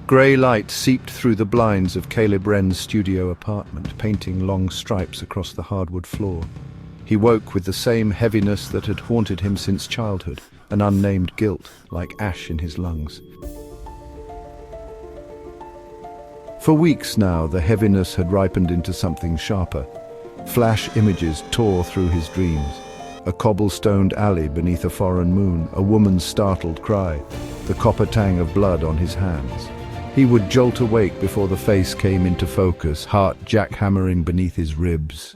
Grey light seeped through the blinds of Caleb Wren's studio apartment, painting long stripes across the hardwood floor. He woke with the same heaviness that had haunted him since childhood, an unnamed guilt, like ash in his lungs. For weeks now, the heaviness had ripened into something sharper. Flash images tore through his dreams. A cobblestoned alley beneath a foreign moon, a woman's startled cry, the copper tang of blood on his hands. He would jolt awake before the face came into focus, heart jackhammering beneath his ribs.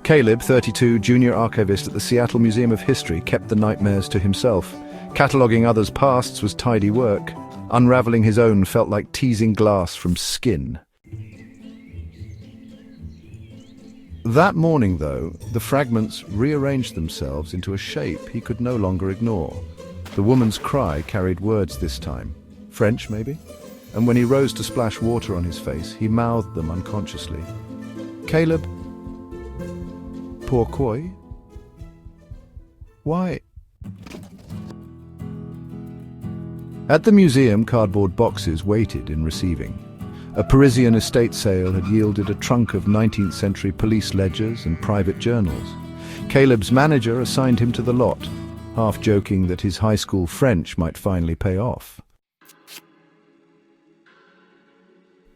Caleb, 32, junior archivist at the Seattle Museum of History, kept the nightmares to himself. Cataloguing others' pasts was tidy work. Unraveling his own felt like teasing glass from skin. That morning, though, the fragments rearranged themselves into a shape he could no longer ignore. The woman's cry carried words this time. French, maybe? And when he rose to splash water on his face, he mouthed them unconsciously. Caleb? Pourquoi? Why? At the museum, cardboard boxes waited in receiving. A Parisian estate sale had yielded a trunk of 19th century police ledgers and private journals. Caleb's manager assigned him to the lot, half joking that his high school French might finally pay off.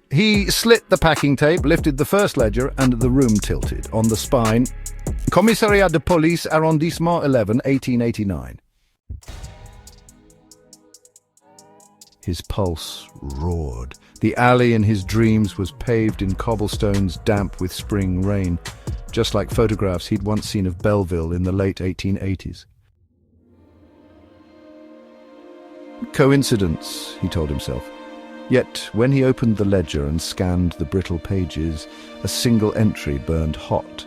He slit the packing tape, lifted the first ledger, and the room tilted. On the spine, Commissariat de Police, Arrondissement 11, 1889. His pulse roared. The alley in his dreams was paved in cobblestones damp with spring rain, just like photographs he'd once seen of Belleville in the late 1880s. Coincidence, he told himself. Yet, when he opened the ledger and scanned the brittle pages, a single entry burned hot.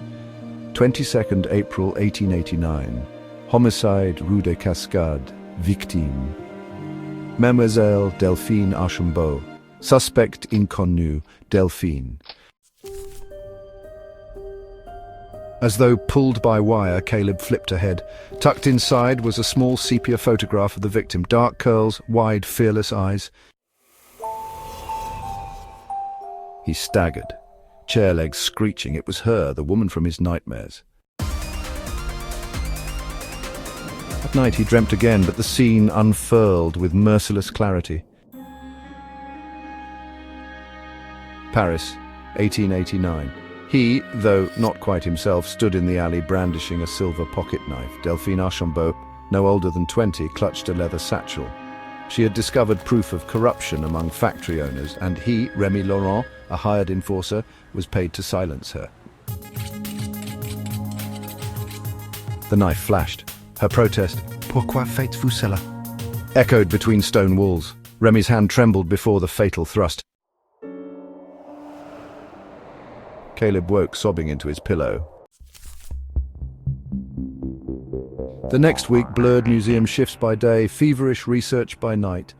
22nd April 1889. Homicide Rue des Cascades. Victime. Mademoiselle Delphine Archambault. Suspect inconnu, Delphine. As though pulled by wire, Caleb flipped ahead. Tucked inside was a small sepia photograph of the victim. Dark curls, wide, fearless eyes. He staggered, chair legs screeching. It was her, the woman from his nightmares. At night he dreamt again, but the scene unfurled with merciless clarity. Paris, 1889. He, though not quite himself, stood in the alley brandishing a silver pocket knife. Delphine Archambault, no older than 20, clutched a leather satchel. She had discovered proof of corruption among factory owners, and he, Remy Laurent, a hired enforcer, was paid to silence her. The knife flashed. Her protest, "Pourquoi faites-vous cela?" echoed between stone walls. Remy's hand trembled before the fatal thrust. Caleb woke, sobbing into his pillow. The next week blurred museum shifts by day, feverish research by night.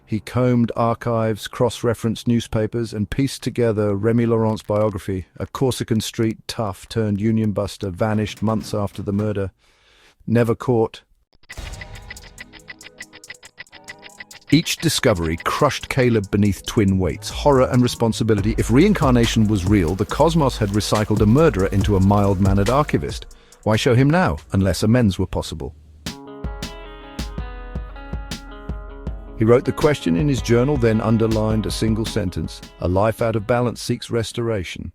He combed archives, cross-referenced newspapers, and pieced together Remy Laurent's biography, a Corsican street tough turned union buster, vanished months after the murder. Never caught. Each discovery crushed Caleb beneath twin weights, horror and responsibility. If reincarnation was real, the cosmos had recycled a murderer into a mild-mannered archivist. Why show him now, unless amends were possible? He wrote the question in his journal, then underlined a single sentence: "A life out of balance seeks restoration."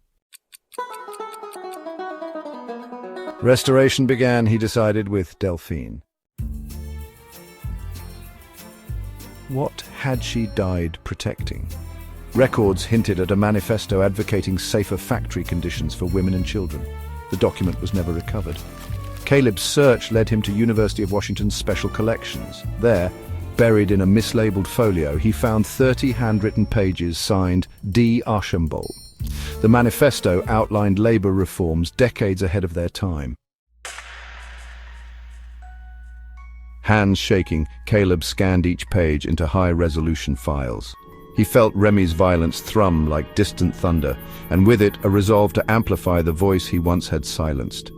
Restoration began, he decided, with Delphine. What had she died protecting? Records hinted at a manifesto advocating safer factory conditions for women and children. The document was never recovered. Caleb's search led him to University of Washington's Special Collections. There, buried in a mislabeled folio, he found 30 handwritten pages signed D. Archambault. The manifesto outlined labor reforms decades ahead of their time. Hands shaking, Caleb scanned each page into high-resolution files. He felt Remy's violence thrum like distant thunder, and with it a resolve to amplify the voice he once had silenced.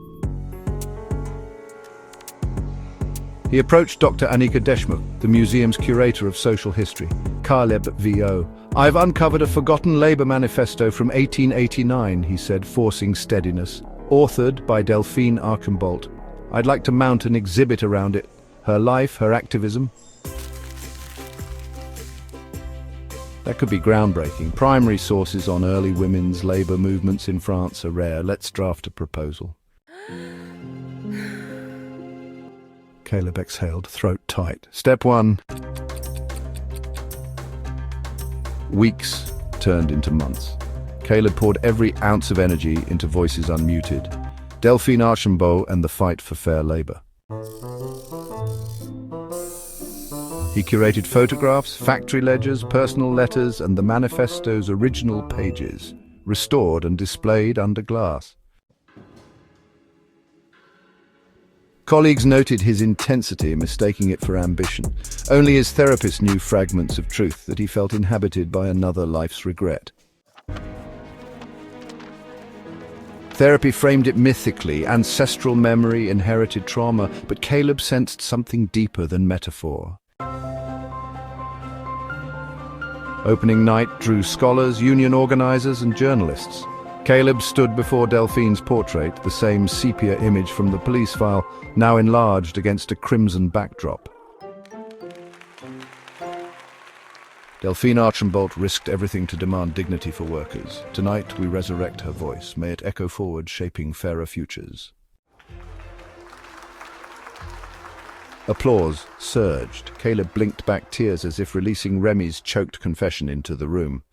He approached Dr. Annika Deschmuck, the museum's curator of social history. Caleb V.O. "I've uncovered a forgotten labor manifesto from 1889, he said, forcing steadiness. Authored by Delphine Archambault. I'd like to mount an exhibit around it. Her life, her activism." That could be groundbreaking. Primary sources on early women's labor movements in France are rare. Let's draft a proposal. Caleb exhaled, throat tight. Step 1. Weeks turned into months. Caleb poured every ounce of energy into voices unmuted. Delphine Archambault and the fight for fair labor. He curated photographs, factory ledgers, personal letters, and the manifesto's original pages, restored and displayed under glass. Colleagues noted his intensity, mistaking it for ambition. Only his therapist knew fragments of truth that he felt inhabited by another life's regret. Therapy framed it mythically, ancestral memory, inherited trauma, but Caleb sensed something deeper than metaphor. Opening night drew scholars, union organizers, and journalists. Caleb stood before Delphine's portrait, the same sepia image from the police file, now enlarged against a crimson backdrop. Delphine Archambault risked everything to demand dignity for workers. Tonight we resurrect her voice. May it echo forward, shaping fairer futures. Applause surged. Caleb blinked back tears as if releasing Remy's choked confession into the room.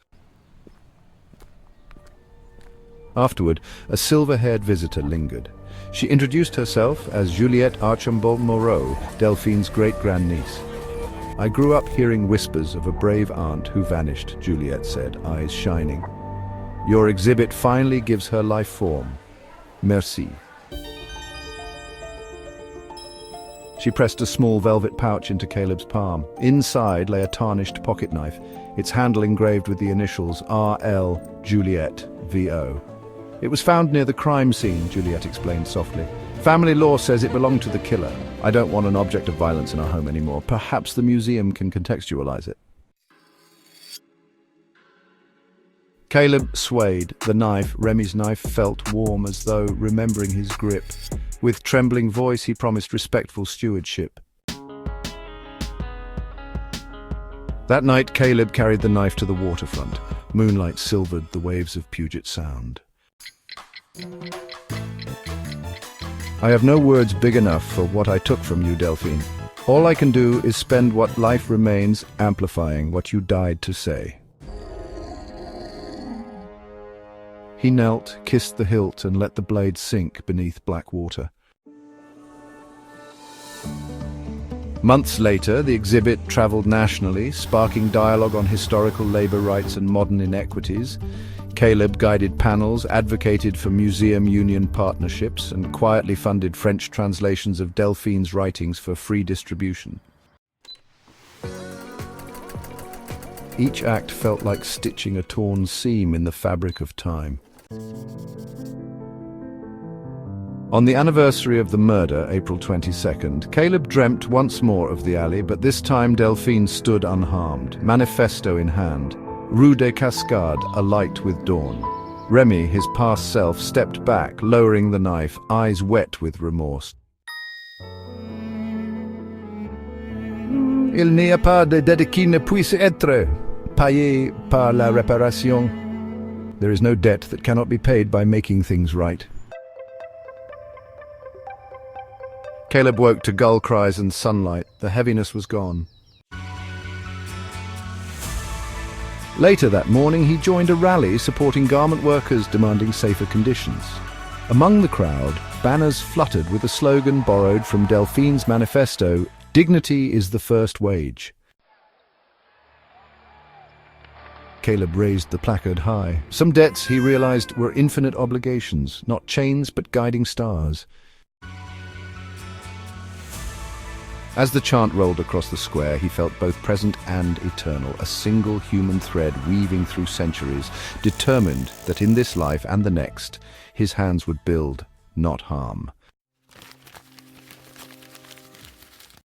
Afterward, a silver-haired visitor lingered. She introduced herself as Juliette Archambault Moreau, Delphine's great-grandniece. "I grew up hearing whispers of a brave aunt who vanished," Juliette said, eyes shining. "Your exhibit finally gives her life form. Merci." She pressed a small velvet pouch into Caleb's palm. Inside lay a tarnished pocket knife, its handle engraved with the initials R.L. Juliette V.O. "It was found near the crime scene," Juliette explained softly. "Family law says it belonged to the killer. I don't want an object of violence in our home anymore. Perhaps the museum can contextualize it." Caleb swayed. The knife, Remy's knife, felt warm as though remembering his grip. With trembling voice, he promised respectful stewardship. That night, Caleb carried the knife to the waterfront. Moonlight silvered the waves of Puget Sound. "I have no words big enough for what I took from you, Delphine. All I can do is spend what life remains amplifying what you died to say." He knelt, kissed the hilt, and let the blade sink beneath black water. Months later, the exhibit traveled nationally, sparking dialogue on historical labor rights and modern inequities. Caleb guided panels, advocated for museum-union partnerships, and quietly funded French translations of Delphine's writings for free distribution. Each act felt like stitching a torn seam in the fabric of time. On the anniversary of the murder, April 22nd, Caleb dreamt once more of the alley, but this time Delphine stood unharmed, manifesto in hand. Rue des Cascades alight with dawn. Remy, his past self, stepped back, lowering the knife, eyes wet with remorse. Il n'y a pas de dette qui ne puisse être payée par la réparation. There is no debt that cannot be paid by making things right. Caleb woke to gull cries and sunlight. The heaviness was gone. Later that morning, he joined a rally supporting garment workers demanding safer conditions. Among the crowd, banners fluttered with a slogan borrowed from Delphine's manifesto, "Dignity is the first wage." Caleb raised the placard high. Some debts, he realized, were infinite obligations, not chains but guiding stars. As the chant rolled across the square, he felt both present and eternal, a single human thread weaving through centuries, determined that in this life and the next, his hands would build, not harm.